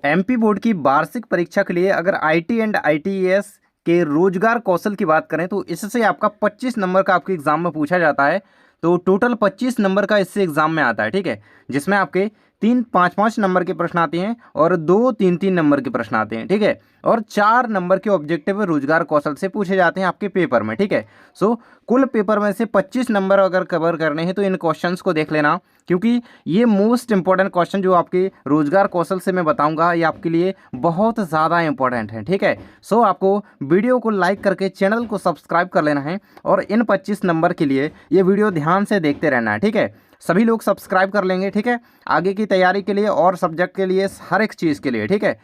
MP board की वार्षिक परीक्षा के लिए अगर आईटी एंड आईटीएस के रोजगार कौशल की बात करें तो इससे आपका 25 नंबर का आपके एग्जाम में पूछा जाता है। तो टोटल 25 नंबर का इससे एग्जाम में आता है, ठीक है, जिसमें आपके 3 5 5 नंबर के प्रश्न आते हैं और 2 3 3 नंबर के प्रश्न आते हैं, ठीक है, और 4 नंबर के ऑब्जेक्टिव रोजगार कौशल से पूछे जाते हैं आपके पेपर में, ठीक है। कुल पेपर में से 25 नंबर अगर कवर करने हैं तो इन क्वेश्चंस को देख लेना, क्योंकि ये मोस्ट इंपॉर्टेंट क्वेश्चन जो आपके रोजगार कौशल से मैं बताऊंगा ये आपके लिए बहुत ज़्यादा इंपॉर्टेंट है, ठीक है। आपको वीडियो को लाइक करके चैनल को सब्सक्राइब कर लेना है और इन 25 नंबर के लिए ये वीडियो ध्यान से देखते रहना है, ठीक है। सभी लोग सब्सक्राइब कर लेंगे, ठीक है, आगे की तैयारी के लिए और सब्जेक्ट के लिए, हर एक चीज़ के लिए, ठीक है।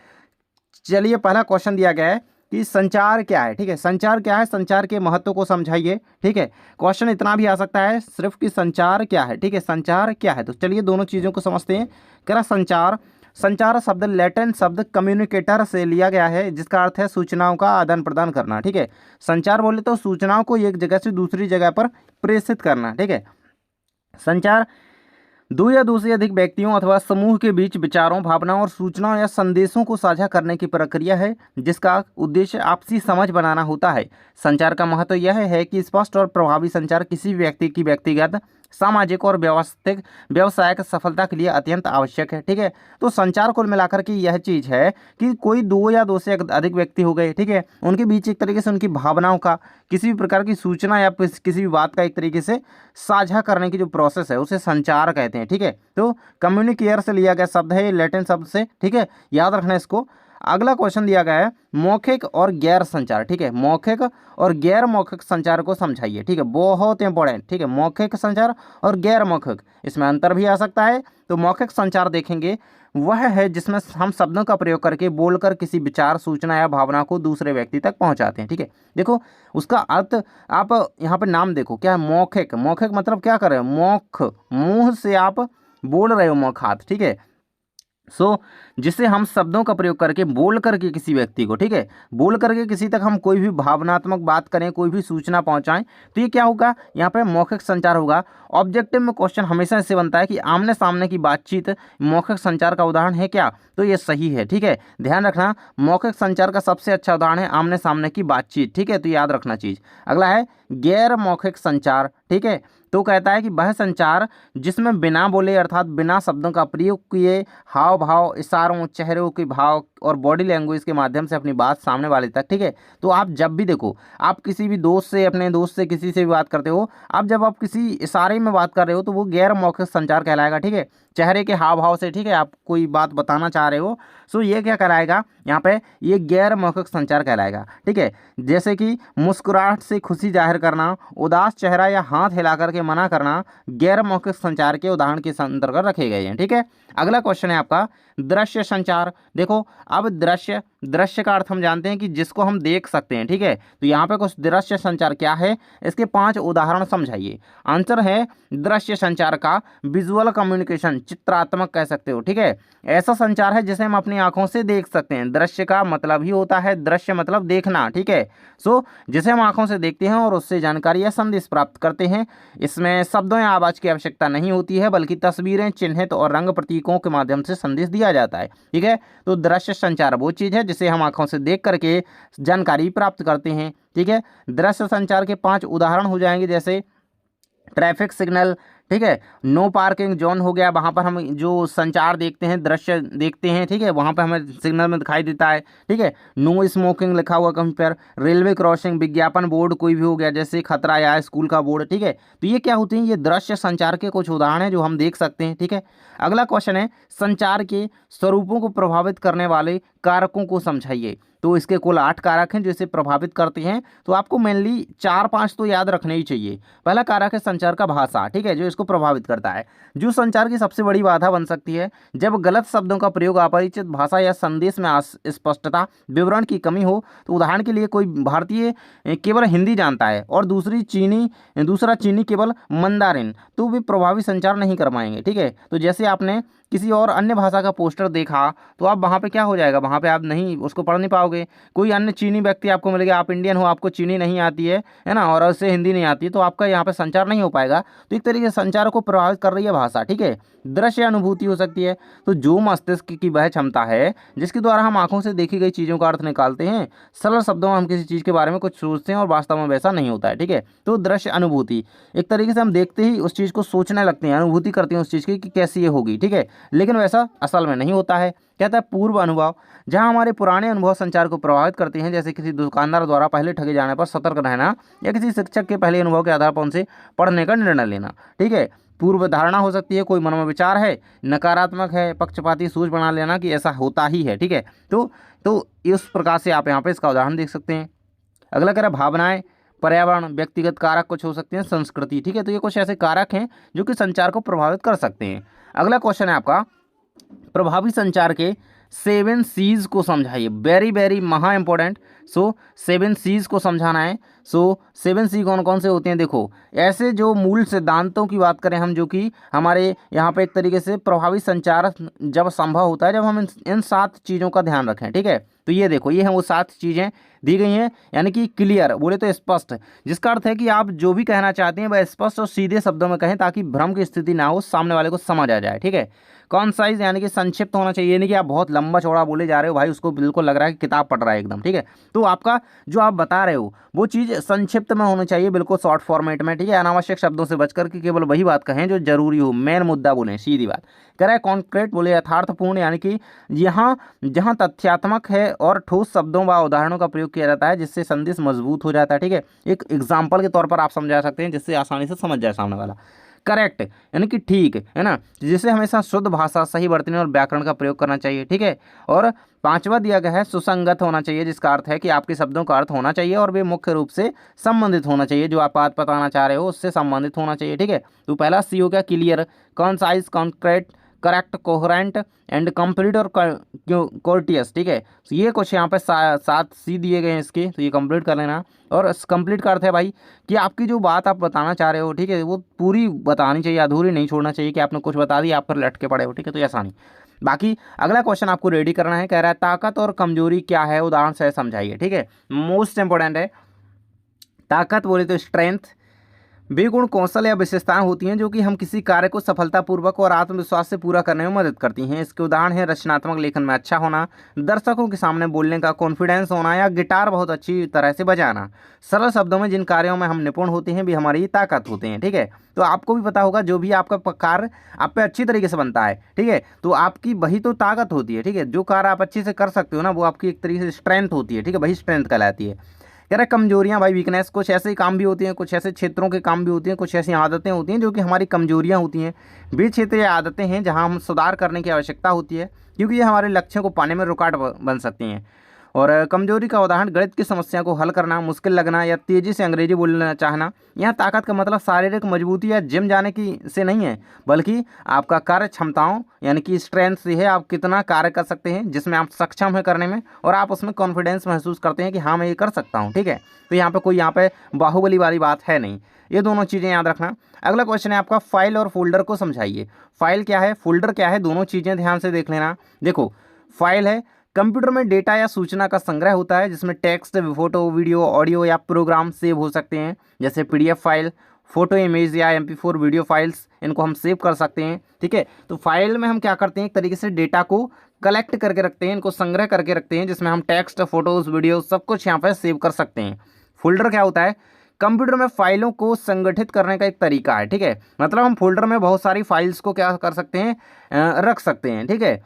चलिए, पहला क्वेश्चन दिया गया है कि संचार क्या है, ठीक है। संचार क्या है, संचार के महत्व को समझाइए, ठीक है। क्वेश्चन इतना भी आ सकता है सिर्फ कि संचार क्या है, ठीक है, संचार क्या है। तो चलिए दोनों चीज़ों को समझते हैं। कह रहा संचार, संचार शब्द लैटिन शब्द कम्युनिकेटर से लिया गया है, जिसका अर्थ है सूचनाओं का आदान प्रदान करना, ठीक है। संचार बोले तो सूचनाओं को एक जगह से दूसरी जगह पर प्रेषित करना, ठीक है। संचार दो या दो से अधिक व्यक्तियों अथवा समूह के बीच विचारों, भावनाओं और सूचनाओं या संदेशों को साझा करने की प्रक्रिया है, जिसका उद्देश्य आपसी समझ बनाना होता है। संचार का महत्व यह है कि स्पष्ट और प्रभावी संचार किसी भी व्यक्ति की व्यक्तिगत, सामाजिक और व्यवसायिक सफलता के लिए अत्यंत आवश्यक है, ठीक है। तो संचार कुल मिलाकर के यह चीज़ है कि कोई दो या दो से अधिक व्यक्ति हो गए, ठीक है, उनके बीच एक तरीके से उनकी भावनाओं का, किसी भी प्रकार की सूचना या किसी भी बात का एक तरीके से साझा करने की जो प्रोसेस है उसे संचार कहते हैं, ठीक है। तो कम्युनिकेयर से लिया गया शब्द है, लैटिन शब्द से, ठीक है, याद रखना इसको। अगला क्वेश्चन दिया गया है मौखिक और गैर संचार, ठीक है, मौखिक और गैर मौखिक संचार को समझाइए, ठीक है, बहुत इंपॉर्टेंट, ठीक है। मौखिक संचार और गैर मौखिक, इसमें अंतर भी आ सकता है। तो मौखिक संचार देखेंगे वह है जिसमें हम शब्दों का प्रयोग करके बोलकर किसी विचार, सूचना या भावना को दूसरे व्यक्ति तक पहुंचाते हैं, ठीक है। देखो उसका अर्थ आप यहाँ पे नाम देखो क्या है, मौखिक। मौखिक मतलब क्या कर रहे हो, मौख, मुंह से आप बोल रहे हो, मौखात, ठीक है। जिससे हम शब्दों का प्रयोग करके बोल करके किसी व्यक्ति को, ठीक है, बोल करके किसी तक हम कोई भी भावनात्मक बात करें, कोई भी सूचना पहुंचाएं, तो ये क्या होगा, यहाँ पे मौखिक संचार होगा। ऑब्जेक्टिव में क्वेश्चन हमेशा इससे बनता है कि आमने सामने की बातचीत मौखिक संचार का उदाहरण है क्या, तो ये सही है, ठीक है। ध्यान रखना, मौखिक संचार का सबसे अच्छा उदाहरण है आमने सामने की बातचीत, ठीक है, तो याद रखना चीज। अगला है गैर मौखिक संचार, ठीक है। तो कहता है कि वह संचार जिसमें बिना बोले अर्थात बिना शब्दों का प्रयोग किए हाव भाव, इशारों, चेहरों के भाव और बॉडी लैंग्वेज के माध्यम से अपनी बात सामने वाले तक, ठीक है। तो आप जब भी देखो, आप किसी भी दोस्त से, अपने दोस्त से, किसी से भी बात करते हो, आप जब आप किसी इशारे में बात कर रहे हो तो वो गैर मौखिक संचार कहलाएगा, ठीक है। चेहरे के हाव भाव से, ठीक है, आप कोई बात बताना चाह रहे हो, ये क्या कहलाएगा यहाँ पे, ये गैर मौखिक संचार कहलाएगा, ठीक है। जैसे कि मुस्कुराहट से खुशी जाहिर करना, उदास चेहरा या हाथ हिला करके मना करना गैर मौखिक संचार के उदाहरण के अंतर्गत रखे गए हैं, ठीक है। अगला क्वेश्चन है आपका दृश्य संचार। देखो अब दृश्य, दृश्य का अर्थ हम जानते हैं कि जिसको हम देख सकते हैं, ठीक है। तो यहाँ पे कुछ दृश्य संचार क्या है, इसके 5 उदाहरण समझाइए। आंसर है दृश्य संचार का विजुअल कम्युनिकेशन, चित्रात्मक कह सकते हो, ठीक है। ऐसा संचार है जिसे हम अपनी आंखों से देख सकते हैं। दृश्य का मतलब ही होता है, दृश्य मतलब देखना, ठीक है। जिसे हम आंखों से देखते हैं और उससे जानकारी या संदेश प्राप्त करते हैं। इसमें शब्दों या आवाज की आवश्यकता नहीं होती है, बल्कि तस्वीरें, चिन्हित और रंग प्रतीकों के माध्यम से संदेश दिया जाता है, ठीक है। तो दृश्य संचार वो चीज है जिसे हम आंखों से देख करके जानकारी प्राप्त करते हैं, ठीक है। दृश्य संचार के 5 उदाहरण हो जाएंगे, जैसे ट्रैफिक सिग्नल, ठीक है, नो पार्किंग जोन हो गया, वहाँ पर हम जो संचार देखते हैं, दृश्य देखते हैं, ठीक है, वहाँ पर हमें सिग्नल में दिखाई देता है, ठीक है। नो स्मोकिंग लिखा हुआ कहीं पर, रेलवे क्रॉसिंग, विज्ञापन बोर्ड कोई भी हो गया, जैसे खतरा या स्कूल का बोर्ड, ठीक है। तो ये क्या होते हैं, ये दृश्य संचार के कुछ उदाहरण हैं जो हम देख सकते हैं, ठीक है। अगला क्वेश्चन है संचार के स्वरूपों को प्रभावित करने वाले कारकों को समझाइए। तो इसके कुल 8 कारक हैं जो इसे प्रभावित करते हैं। तो आपको मेनली 4 5 तो याद रखने ही चाहिए। पहला कारक है संचार का भाषा, ठीक है, जो इसको प्रभावित करता है, जो संचार की सबसे बड़ी बाधा बन सकती है। जब गलत शब्दों का प्रयोग, अपरिचित भाषा या संदेश में स्पष्टता, विवरण की कमी हो। तो उदाहरण के लिए कोई भारतीय केवल हिंदी जानता है और दूसरा चीनी केवल मंदारिन, तो वे प्रभावी संचार नहीं कर पाएंगे, ठीक है। तो जैसे आपने किसी और अन्य भाषा का पोस्टर देखा तो आप वहाँ पे क्या हो जाएगा, वहाँ पे आप नहीं उसको पढ़ नहीं पाओगे। कोई अन्य चीनी व्यक्ति आपको मिलेगा, आप इंडियन हो, आपको चीनी नहीं आती है ना, और उससे हिंदी नहीं आती, तो आपका यहाँ पे संचार नहीं हो पाएगा। तो एक तरीके से संचार को प्रभावित कर रही है भाषा, ठीक है। दृश्य अनुभूति हो सकती है, तो जो मस्तिष्क की वह क्षमता है जिसके द्वारा हम आंखों से देखी गई चीज़ों का अर्थ निकालते हैं। सरल शब्दों में हम किसी चीज़ के बारे में कुछ सोचते हैं और वास्तव में वैसा नहीं होता है, ठीक है। तो दृश्य अनुभूति, एक तरीके से हम देखते ही उस चीज़ को सोचने लगते हैं, अनुभूति करते हैं उस चीज़ की कि कैसी ये होगी, ठीक है, लेकिन वैसा असल में नहीं होता है। कहता है पूर्व अनुभव, जहाँ हमारे पुराने अनुभव संचार को प्रभावित करते हैं, जैसे किसी दुकानदार द्वारा पहले ठगे जाने पर सतर्क रहना या किसी शिक्षक के पहले अनुभव के आधार पर उनसे पढ़ने का निर्णय लेना, ठीक है। पूर्व धारणा हो सकती है, कोई मन में विचार है, नकारात्मक है, पक्षपाती सोच बना लेना कि ऐसा होता ही है, ठीक है। तो इस प्रकार से आप यहाँ पे इसका उदाहरण देख सकते हैं। अगला कह रहा है भावनाएं, पर्यावरण, व्यक्तिगत कारक कुछ हो सकते हैं, संस्कृति, ठीक है। तो ये कुछ ऐसे कारक हैं जो कि संचार को प्रभावित कर सकते हैं। अगला क्वेश्चन है आपका, प्रभावी संचार के 7 C's को समझाइए। वेरी वेरी महा इंपॉर्टेंट। सो 7 C's को समझाना है। सो 7 C कौन कौन से होते हैं, देखो ऐसे जो मूल सिद्धांतों की बात करें हम, जो कि हमारे यहाँ पे एक तरीके से प्रभावी संचार जब संभव होता है जब हम इन 7 चीज़ों का ध्यान रखें, ठीक है। तो ये देखो, ये हैं वो 7 चीज़ें दी गई हैं, यानी कि क्लियर बोले तो स्पष्ट, जिसका अर्थ है कि आप जो भी कहना चाहते हैं वह स्पष्ट और सीधे शब्दों में कहें ताकि भ्रम की स्थिति ना हो, सामने वाले को समझ आ जाए, ठीक है। कॉन्साइज यानी कि संक्षिप्त होना चाहिए, यानी कि आप बहुत लंबा चौड़ा बोले जा रहे हो भाई, उसको बिल्कुल लग रहा है कि किताब पढ़ रहा है एकदम, ठीक है। तो आपका जो आप बता रहे हो वो चीज़ संक्षिप्त में होनी चाहिए, बिल्कुल शॉर्ट फॉर्मेट में, ठीक है। अनावश्यक शब्दों से बचकर के केवल वही बात कहें जो जरूरी हो, मेन मुद्दा बोलें, सीधी बात। कह रहा है कॉन्क्रीट बोले यथार्थपूर्ण, यानी कि यहाँ जहाँ तथ्यात्मक है और ठोस शब्दों व उदाहरणों का प्रयोग किया जाता है जिससे संदेश मजबूत हो जाता है, ठीक है। एक एग्जाम्पल के तौर पर आप समझा सकते हैं जिससे आसानी से समझ जाए सामने वाला। करेक्ट यानी कि ठीक है ना, जिसे हमेशा शुद्ध भाषा, सही वर्तनी और व्याकरण का प्रयोग करना चाहिए, ठीक है। और 5वां दिया गया है सुसंगत होना चाहिए, जिसका अर्थ है कि आपके शब्दों का अर्थ होना चाहिए और वे मुख्य रूप से संबंधित होना चाहिए, जो आप बात बताना चाह रहे हो उससे संबंधित होना चाहिए, ठीक है। तो पहला सी हो गया clear, concise, concrete, correct, coherent and complete और कोर्टियस, ठीक है। तो ये कुछ यहाँ पे 7 C दिए गए हैं इसके, तो ये कंप्लीट कर लेना। और कंप्लीट का अर्थ है भाई कि आपकी जो बात आप बताना चाह रहे हो, ठीक है, वो पूरी बतानी चाहिए, अधूरी नहीं छोड़ना चाहिए कि आपने कुछ बता दिया आप फिर लटके पड़े हो, ठीक है। तो ऐसा नहीं। बाकी अगला क्वेश्चन आपको रेडी करना है, कह रहा है ताकत और कमजोरी क्या है, उदाहरण से समझाइए, ठीक है। मोस्ट इंपॉर्टेंट है। ताकत बोले तो स्ट्रेंथ, वे गुण, कौशल या विशेषताएं होती हैं जो कि हम किसी कार्य को सफलतापूर्वक और आत्मविश्वास से पूरा करने में मदद करती हैं। इसके उदाहरण हैं रचनात्मक लेखन में अच्छा होना, दर्शकों के सामने बोलने का कॉन्फिडेंस होना, या गिटार बहुत अच्छी तरह से बजाना। सरल शब्दों में जिन कार्यों में हम निपुण होते हैं भी हमारी ताकत होते हैं, ठीक है। तो आपको भी पता होगा जो भी आपका कार्य आप पे अच्छी तरीके से बनता है, ठीक है, तो आपकी वही तो ताकत होती है, ठीक है। जो कार्य आप अच्छे से कर सकते हो ना, वो आपकी एक तरीके से स्ट्रेंथ होती है, ठीक है, वही स्ट्रेंथ कहलाती है। कह रहा है कमजोरियां भाई, वीकनेस, कुछ ऐसे काम भी होती हैं, कुछ ऐसे क्षेत्रों के काम भी होती हैं, कुछ ऐसी आदतें होती हैं जो कि हमारी कमजोरियां होती हैं। वे क्षेत्र या आदतें हैं जहां हम सुधार करने की आवश्यकता होती है, क्योंकि ये हमारे लक्ष्यों को पाने में रुकावट बन सकती हैं। और कमजोरी का उदाहरण गणित की समस्या को हल करना मुश्किल लगना या तेज़ी से अंग्रेजी बोलना चाहना। यहाँ ताकत का मतलब शारीरिक मजबूती या जिम जाने की से नहीं है, बल्कि आपका कार्य क्षमताओं यानी कि स्ट्रेंथ से है, आप कितना कार्य कर सकते हैं जिसमें आप सक्षम हैं करने में, और आप उसमें कॉन्फिडेंस महसूस करते हैं कि हाँ मैं ये कर सकता हूँ, ठीक है। तो यहाँ पे कोई यहाँ पे बाहुबली वाली बात है नहीं, ये दोनों चीज़ें याद रखना। अगला क्वेश्चन है आपका फाइल और फोल्डर को समझाइए। फाइल क्या है, फोल्डर क्या है, दोनों चीज़ें ध्यान से देख लेना। देखो फाइल है कंप्यूटर में डेटा या सूचना का संग्रह होता है जिसमें टेक्स्ट, फोटो, वीडियो, ऑडियो या प्रोग्राम सेव हो सकते हैं, जैसे PDF फाइल, फोटो, इमेज या MP4 वीडियो फाइल्स, इनको हम सेव कर सकते हैं, ठीक है। तो फाइल में हम क्या करते हैं, एक तरीके से डेटा को कलेक्ट करके रखते हैं, इनको संग्रह करके रखते हैं, जिसमें हम टेक्स्ट, फोटोज़, वीडियो सब कुछ यहाँ पर सेव कर सकते हैं। फोल्डर क्या होता है, कंप्यूटर में फाइलों को संगठित करने का एक तरीका है, ठीक है। मतलब हम फोल्डर में बहुत सारी फाइल्स को क्या कर सकते हैं, रख सकते हैं, ठीक है।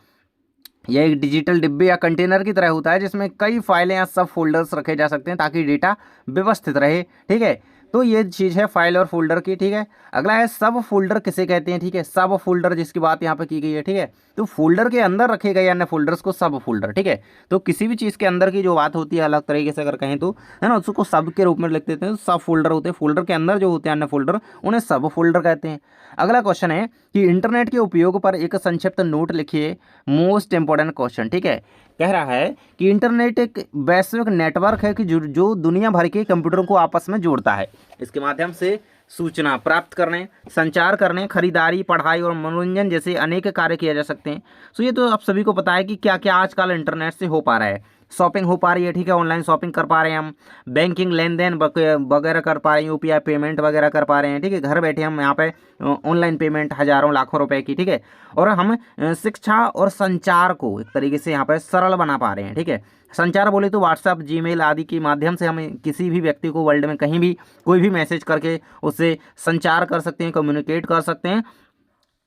यह एक डिजिटल डिब्बे या कंटेनर की तरह होता है जिसमें कई फाइलें या सब फोल्डर्स रखे जा सकते हैं ताकि डेटा व्यवस्थित रहे, ठीक है। तो ये चीज़ है फाइल और फोल्डर की, ठीक है। अगला है सब फोल्डर किसे कहते हैं, ठीक है, सब फोल्डर जिसकी बात यहाँ पे की गई है, ठीक है। तो फोल्डर के अंदर रखे गए अन्य फोल्डर्स को सब फोल्डर, ठीक है। तो किसी भी चीज़ के अंदर की जो बात होती है अलग तरीके से अगर कहें तो है ना, उसको सब के रूप में लिख देते हैं, तो सब फोल्डर होते हैं। फोल्डर के अंदर जो होते हैं अन्य फोल्डर, उन्हें सब फोल्डर कहते हैं। अगला क्वेश्चन है कि इंटरनेट के उपयोग पर एक संक्षिप्त नोट लिखिए। मोस्ट इंपॉर्टेंट क्वेश्चन, ठीक है। कह रहा है कि इंटरनेट एक वैश्विक नेटवर्क है कि जो दुनिया भर के कंप्यूटरों को आपस में जोड़ता है। इसके माध्यम से सूचना प्राप्त करने, संचार करने, खरीदारी, पढ़ाई और मनोरंजन जैसे अनेक कार्य किए जा सकते हैं। सो ये तो आप सभी को पता है कि क्या क्या आजकल इंटरनेट से हो पा रहा है। शॉपिंग हो पा रही है, ठीक है, ऑनलाइन शॉपिंग कर पा रहे हैं हम, बैंकिंग लेन देन वगैरह कर पा रहे हैं, यूपीआई पेमेंट वगैरह कर पा रहे हैं, ठीक है, घर बैठे हम यहाँ पे ऑनलाइन पेमेंट हज़ारों लाखों रुपए की, ठीक है, और हम शिक्षा और संचार को एक तरीके से यहाँ पे सरल बना पा रहे हैं, ठीक है। संचार बोले तो व्हाट्सएप, जीमेल आदि के माध्यम से हम किसी भी व्यक्ति को वर्ल्ड में कहीं भी कोई भी मैसेज करके उससे संचार कर सकते हैं, कम्युनिकेट कर सकते हैं,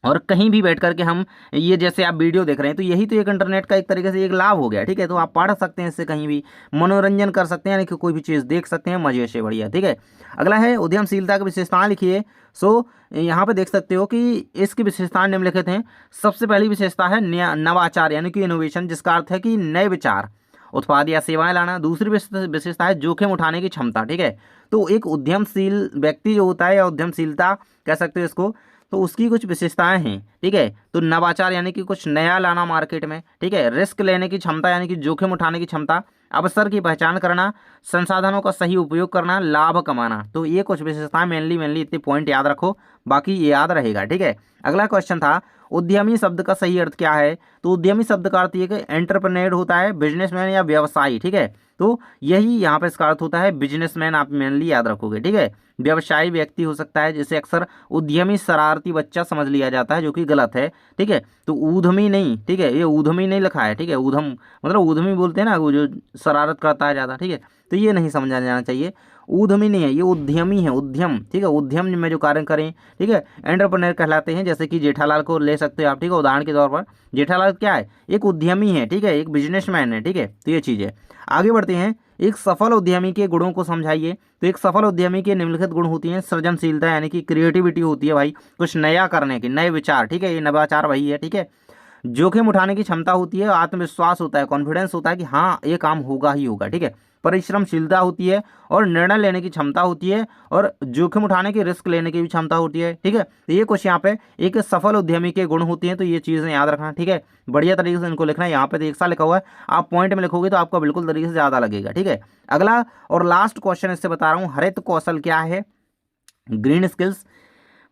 और कहीं भी बैठ करके हम ये जैसे आप वीडियो देख रहे हैं तो यही तो एक इंटरनेट का एक तरीके से एक लाभ हो गया, ठीक है। तो आप पढ़ सकते हैं इससे, कहीं भी मनोरंजन कर सकते हैं, यानी कि कोई भी चीज़ देख सकते हैं मजे से, बढ़िया, ठीक है। अगला है उद्यमशीलता की विशेषताएं लिखिए। सो यहाँ पे देख सकते हो कि इसकी विशेषताएं निम्नलिखित हैं। सबसे पहली विशेषता है नवाचार यानी कि इनोवेशन, जिसका अर्थ है कि नए विचार, उत्पाद या सेवाएं लाना। दूसरी विशेषता है जोखिम उठाने की क्षमता, ठीक है। तो एक उद्यमशील व्यक्ति जो होता है या उद्यमशीलता कह सकते हो इसको, तो उसकी कुछ विशेषताएं हैं, ठीक है। तो नवाचार यानी कि कुछ नया लाना मार्केट में, ठीक है। रिस्क लेने की क्षमता यानी कि जोखिम उठाने की क्षमता, अवसर की पहचान करना, संसाधनों का सही उपयोग करना, लाभ कमाना। तो ये कुछ विशेषताएं मेनली इतने पॉइंट याद रखो, बाकी ये याद रहेगा, ठीक है। अगला क्वेश्चन था उद्यमी शब्द का सही अर्थ क्या है। तो उद्यमी शब्द का अर्थ ये कि एंटरप्रेन्योर होता है, बिजनेसमैन या व्यवसायी, ठीक है। तो यही यहाँ पे इसका अर्थ होता है बिजनेसमैन, आप मेनली याद रखोगे, ठीक है। व्यवसायी व्यक्ति हो सकता है, जिसे अक्सर उद्यमी शरारती बच्चा समझ लिया जाता है, जो कि गलत है, ठीक है। तो ऊधमी नहीं, ठीक है, ये ऊधमी नहीं लिखा है, ठीक है। ऊधम मतलब ऊधमी बोलते हैं ना, वो जो शरारत करता है ज़्यादा, ठीक है। तो ये नहीं समझा जाना चाहिए, ऊधमी नहीं है, ये उद्यमी है, उद्यम, ठीक है। उद्यम में जो कार्य करें, ठीक है, एंटरप्रेन्योर कहलाते हैं। जैसे कि जेठालाल को ले सकते हो आप, ठीक है, उदाहरण के तौर पर। जेठालाल क्या है, एक उद्यमी है, ठीक है, एक बिजनेसमैन है, ठीक है। तो ये चीज़ है। आगे बढ़ते हैं, एक सफल उद्यमी के गुणों को समझाइए। तो एक सफल उद्यमी के निम्नलिखित गुण होती हैं। सृजनशीलता यानी कि क्रिएटिविटी होती है भाई, कुछ नया करने की, नए विचार, ठीक है, ये नवाचार वही है, ठीक है। जोखिम उठाने की क्षमता होती है, आत्मविश्वास होता है, कॉन्फिडेंस होता है कि हाँ ये काम होगा ही होगा, ठीक है। परिश्रमशीलता होती है और निर्णय लेने की क्षमता होती है, और जोखिम उठाने की, रिस्क लेने की भी क्षमता होती है, ठीक है। तो ये कुछ यहाँ पे एक सफल उद्यमी के गुण होती हैं। तो ये चीज़ें याद रखना, ठीक है, बढ़िया तरीके से इनको लिखना है। यहाँ पे तो एक साथ लिखा हुआ है, आप पॉइंट में लिखोगे तो आपका बिल्कुल तरीके से ज़्यादा लगेगा, ठीक है। अगला और लास्ट क्वेश्चन इससे बता रहा हूँ, हरित कौशल क्या है। ग्रीन स्किल्स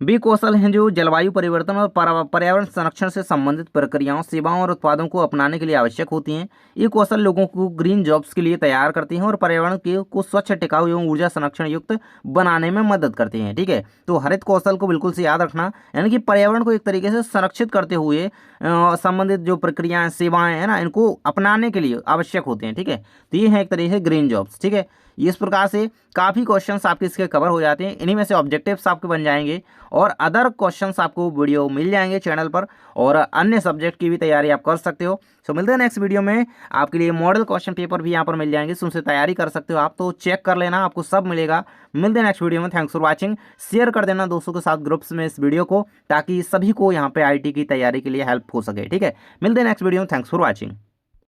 वे कौशल हैं जो जलवायु परिवर्तन और पर्यावरण संरक्षण से संबंधित प्रक्रियाओं, सेवाओं और उत्पादों को अपनाने के लिए आवश्यक होती हैं। ये कौशल लोगों को ग्रीन जॉब्स के लिए तैयार करते हैं और पर्यावरण को स्वच्छ, टिकाऊ एवं ऊर्जा संरक्षण युक्त बनाने में मदद करते हैं, ठीक है। तो हरित कौशल को बिल्कुल से याद रखना, यानी कि पर्यावरण को एक तरीके से संरक्षित करते हुए संबंधित जो प्रक्रियाएं, सेवाएं हैं ना, इनको अपनाने के लिए आवश्यक होते हैं, ठीक है। तो ये है एक तरीके से ग्रीन जॉब्स, ठीक है। इस प्रकार से काफ़ी क्वेश्चंस आपके इसके कवर हो जाते हैं। इन्हीं में से ऑब्जेक्टिव्स आपके बन जाएंगे और अदर क्वेश्चंस आपको वीडियो मिल जाएंगे चैनल पर, और अन्य सब्जेक्ट की भी तैयारी आप कर सकते हो। सो मिलते हैं नेक्स्ट वीडियो में। आपके लिए मॉडल क्वेश्चन पेपर भी यहाँ पर मिल जाएंगे, उनसे तैयारी कर सकते हो आप, तो चेक कर लेना, आपको सब मिलेगा। मिलते हैं नेक्स्ट वीडियो में। Thanks for watching. शेयर कर देना दोस्तों के साथ ग्रुप्स में इस वीडियो को, ताकि सभी को यहाँ पे IT की तैयारी के लिए हेल्प हो सके, ठीक है। मिलते हैं नेक्स्ट वीडियो में। Thanks for watching.